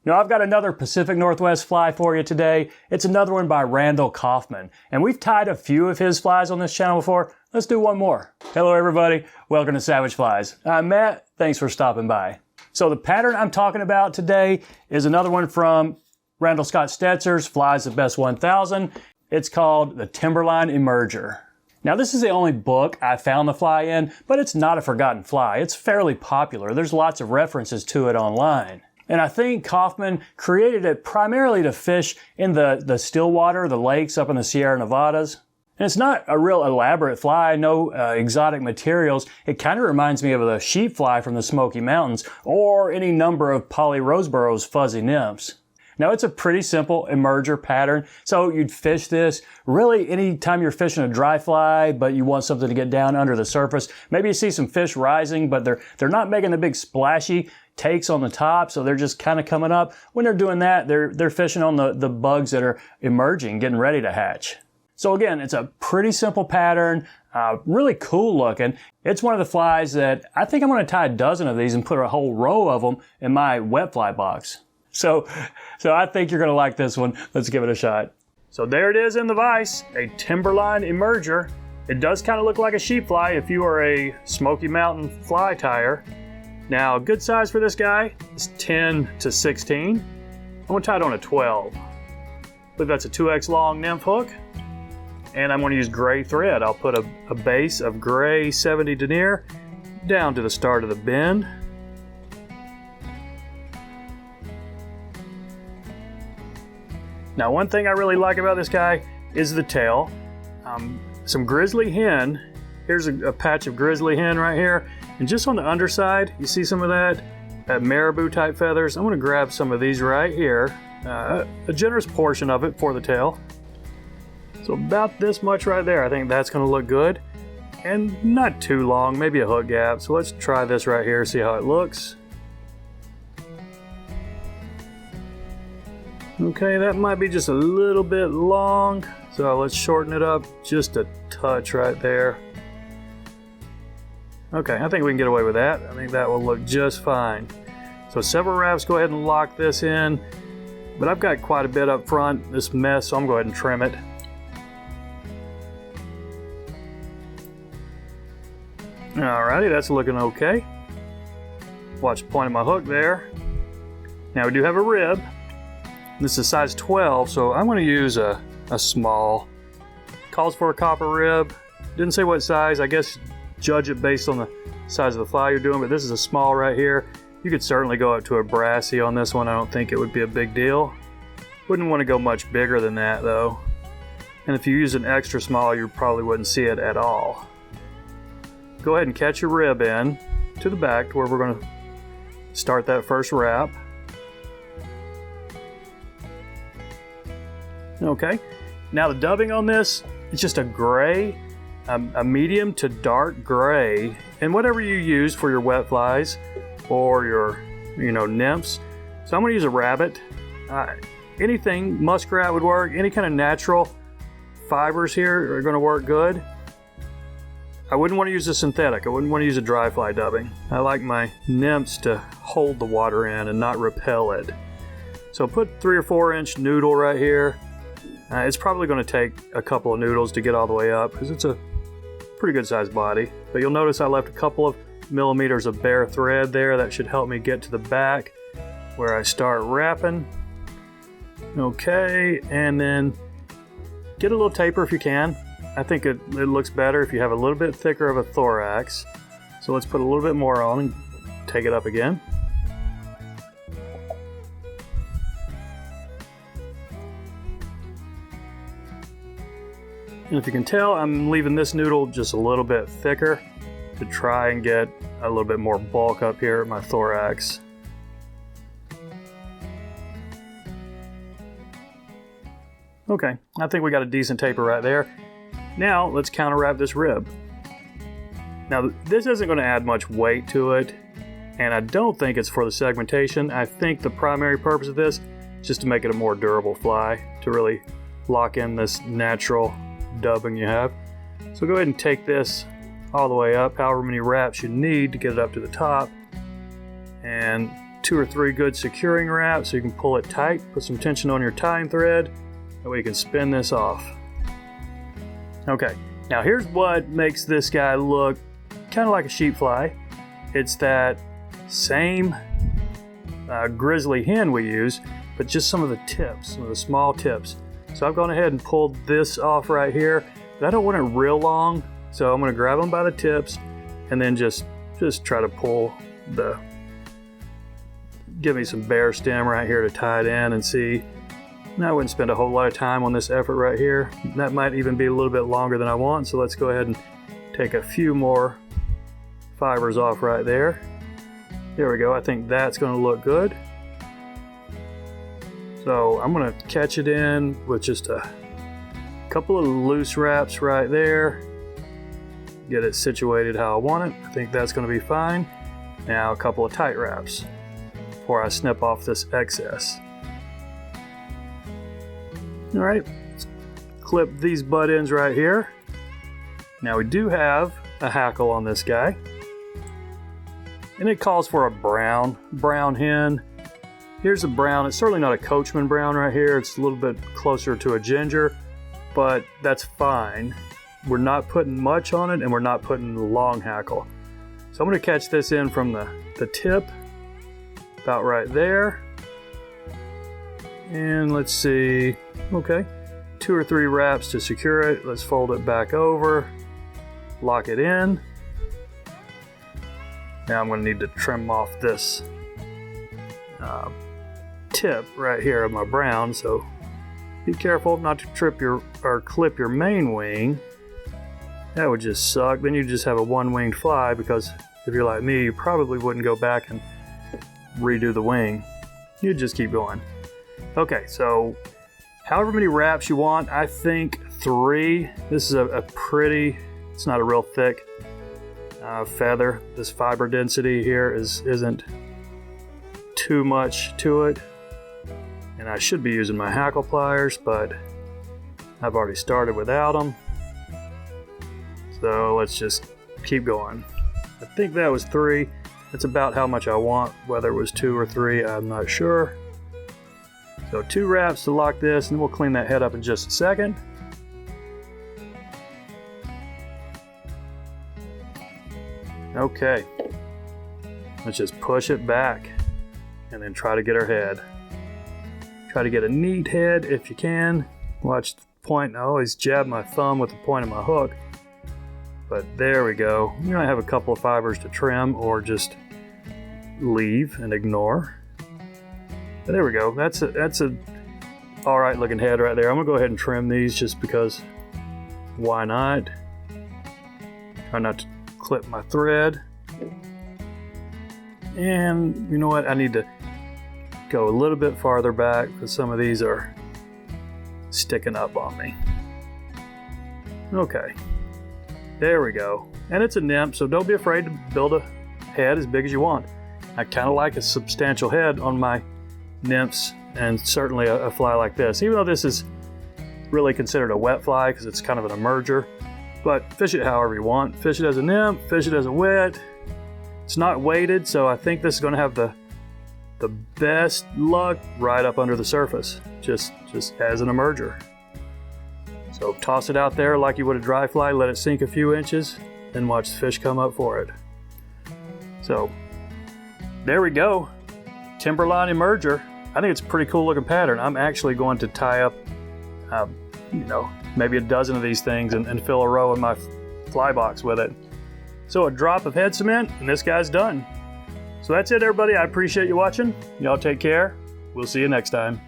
Now I've got another Pacific Northwest fly for you today. It's another one by Randall Kaufmann. And we've tied a few of his flies on this channel before. Let's do one more. Hello everybody, welcome to Savage Flies. I'm Matt, thanks for stopping by. So the pattern I'm talking about today is another one from Randall Scott Stetzer's Flies the Best 1000. It's called the Timberline Emerger. Now this is the only book I found the fly in, but it's not a forgotten fly. It's fairly popular. There's lots of references to it online. And I think Kaufmann created it primarily to fish in the still water, the lakes up in the Sierra Nevadas. And it's not a real elaborate fly, no exotic materials. It kind of reminds me of the sheep fly from the Smoky Mountains or any number of Polly Roseborough's fuzzy nymphs. Now it's a pretty simple emerger pattern, so you'd fish this really anytime you're fishing a dry fly, but you want something to get down under the surface. Maybe you see some fish rising, but they're not making the big splashy takes on the top, so they're just kind of coming up. When they're doing that, they're fishing on the bugs that are emerging, getting ready to hatch. So again, it's a pretty simple pattern, really cool looking. It's one of the flies that I think I'm going to tie a dozen of these and put a whole row of them in my wet fly box. So I think you're going to like this one. Let's give it a shot. So there it is in the vise, a Timberline Emerger. It does kind of look like a sheep fly if you are a Smoky Mountain fly tyer. Now, good size for this guy is 10 to 16. I'm going to tie it on a 12. I believe that's a 2X long nymph hook. And I'm going to use gray thread. I'll put a base of gray 70 denier down to the start of the bend. Now, one thing I really like about this guy is the tail. Some Grizzly hen. Here's a patch of Grizzly hen right here. And just on the underside, you see some of that marabou type feathers. I'm going to grab some of these right here. A generous portion of it for the tail. So about this much right there. I think that's going to look good. And not too long, maybe a hook gap. So let's try this right here, see how it looks. Okay, that might be just a little bit long, so let's shorten it up just a touch right there. Okay, I think we can get away with that. I think that will look just fine. So several wraps, go ahead and lock this in, but I've got quite a bit up front, this mess, so I'm going to go ahead and trim it. Alrighty, that's looking okay. Watch the point of my hook there. Now we do have a rib. This is size 12, so I'm going to use a small. Calls for a copper rib. Didn't say what size. I guess judge it based on the size of the fly you're doing, but this is a small right here. You could certainly go up to a brassy on this one. I don't think it would be a big deal. Wouldn't want to go much bigger than that though. And if you use an extra small, you probably wouldn't see it at all. Go ahead and catch your rib in to the back to where we're going to start that first wrap. Okay, now the dubbing on this, it's just a gray, a medium to dark gray, and whatever you use for your wet flies or your, nymphs. So I'm going to use a rabbit. Anything, muskrat would work. Any kind of natural fibers here are going to work good. I wouldn't want to use a synthetic. I wouldn't want to use a dry fly dubbing. I like my nymphs to hold the water in and not repel it. So put 3 or 4 inch noodle right here. It's probably going to take a couple of noodles to get all the way up because it's a pretty good sized body. But you'll notice I left a couple of millimeters of bare thread there. That should help me get to the back where I start wrapping. Okay, and then get a little taper if you can. I think it looks better if you have a little bit thicker of a thorax. So let's put a little bit more on and take it up again. And if you can tell, I'm leaving this noodle just a little bit thicker to try and get a little bit more bulk up here at my thorax. Okay, I think we got a decent taper right there. Now let's counter wrap this rib. Now this isn't going to add much weight to it, and I don't think it's for the segmentation. I think the primary purpose of this is just to make it a more durable fly, to really lock in this natural dubbing you have. So go ahead and take this all the way up, however many wraps you need to get it up to the top, and 2 or 3 good securing wraps so you can pull it tight, put some tension on your tying thread, that way you can spin this off. Okay, now here's what makes this guy look kind of like a sheep fly. It's that same Grizzly hen we use, but just some of the tips, some of the small tips. So I've gone ahead and pulled this off right here, but I don't want it real long, so I'm going to grab them by the tips and then just try to pull give me some bare stem right here to tie it in and see. Now I wouldn't spend a whole lot of time on this effort right here. That might even be a little bit longer than I want, so let's go ahead and take a few more fibers off right there. There we go, I think that's going to look good. So I'm going to catch it in with just a couple of loose wraps right there. Get it situated how I want it. I think that's going to be fine. Now a couple of tight wraps before I snip off this excess. All right, let's clip these butt ends right here. Now we do have a hackle on this guy, and it calls for a brown hen. Here's a brown. It's certainly not a coachman brown right here. It's a little bit closer to a ginger, but that's fine. We're not putting much on it, and we're not putting the long hackle. So I'm going to catch this in from the tip, about right there. And let's see, okay, 2 or 3 wraps to secure it. Let's fold it back over, lock it in. Now I'm going to need to trim off this tip right here of my brown, so be careful not to clip your main wing. That would just suck. Then you just have a one-winged fly, because if you're like me, you probably wouldn't go back and redo the wing. You'd just keep going. Okay, so however many wraps you want, I think 3. This is a pretty, it's not a real thick feather. This fiber density here isn't too much to it. And I should be using my hackle pliers, but I've already started without them. So let's just keep going. I think that was 3. That's about how much I want. Whether it was 2 or 3, I'm not sure. So 2 wraps to lock this, and we'll clean that head up in just a second. Okay, let's just push it back and then try to get her head. Try to get a neat head if you can. Watch the point. I always jab my thumb with the point of my hook. But there we go. You might have a couple of fibers to trim or just leave and ignore. But there we go. That's a all right looking head right there. I'm gonna go ahead and trim these just because why not? Try not to clip my thread. And you know what? I need to go a little bit farther back because some of these are sticking up on me. Okay. There we go. And it's a nymph, so don't be afraid to build a head as big as you want. I kind of like a substantial head on my nymphs, and certainly a fly like this, even though this is really considered a wet fly because it's kind of an emerger. But fish it however you want. Fish it as a nymph, fish it as a wet. It's not weighted, so I think this is going to have the best luck right up under the surface, just as an emerger. So toss it out there like you would a dry fly, let it sink a few inches, then watch the fish come up for it. So there we go, Timberline Emerger. I think it's a pretty cool looking pattern. I'm actually going to tie up, maybe a dozen of these things and fill a row in my fly box with it. So a drop of head cement and this guy's done. So that's it, everybody. I appreciate you watching. Y'all take care. We'll see you next time.